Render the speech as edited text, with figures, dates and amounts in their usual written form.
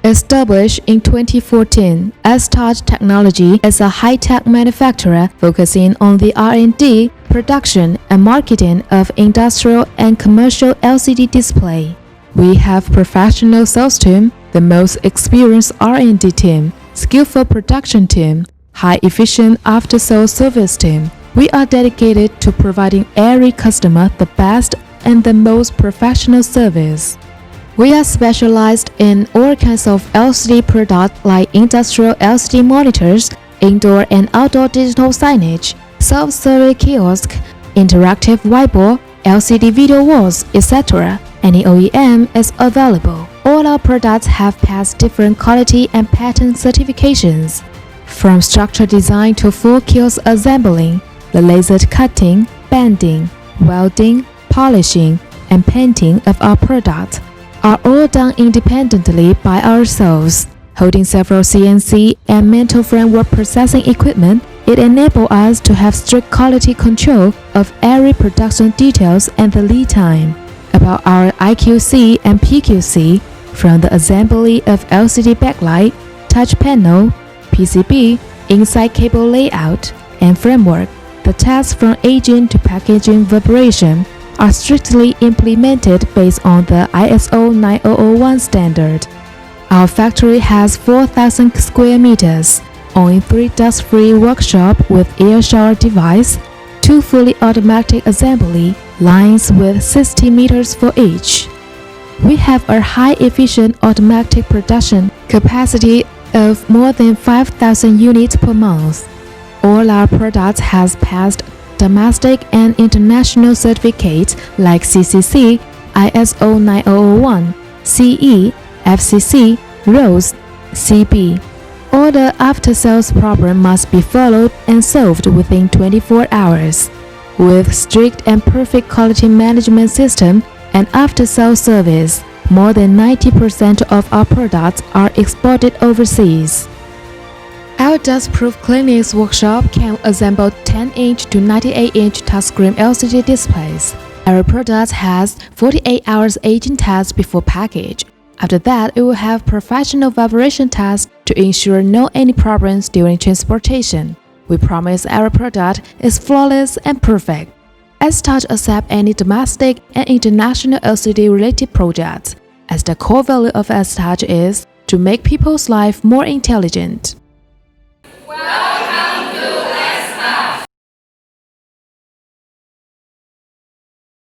Established in 2014, Astouch Technology is a high-tech manufacturer focusing on the R&D, production, and marketing of industrial and commercial LCD display. We have professional sales team, the most experienced R&D team, skillful production team, high-efficient after-sales service team. We are dedicated to providing every customer the best and the most professional service. We are specialized in all kinds of LCD products like industrial LCD monitors, indoor and outdoor digital signage, self-service kiosk, interactive whiteboard, LCD video walls, etc. Any OEM is available. All our products have passed different quality and patent certifications. From structure design to full kiosk assembling, the laser cutting, bending, welding, polishing, and painting of our products are all done independently by ourselves. Holding several CNC and mental framework processing equipment, it enables us to have strict quality control of every production details and the lead time. About our IQC and PQC, from the assembly of LCD backlight, touch panel, PCB, inside cable layout, and framework, the tests from aging to packaging vibration are strictly implemented based on the ISO 9001 standard. Our factory has 4,000 square meters, owning 3 dust-free workshops with air shower device, 2 fully automatic assembly lines with 60 meters for each. We have a high-efficient automatic production capacity of more than 5,000 units per month. All our products has passed domestic and international certificates like CCC, ISO 9001, CE, FCC, ROHS, CB. All the after-sales problem must be followed and solved within 24 hours. With strict and perfect quality management system and after-sales service, more than 90% of our products are exported overseas. Our dust-proof cleaniness workshop can assemble 10-inch to 98-inch touchscreen LCD displays. Our product has 48 hours aging test before package. After that, it will have professional vibration test to ensure no any problems during transportation. We promise our product is flawless and perfect. Astouch accepts any domestic and international LCD-related projects, as the core value of Astouch is to make people's life more intelligent. Wow.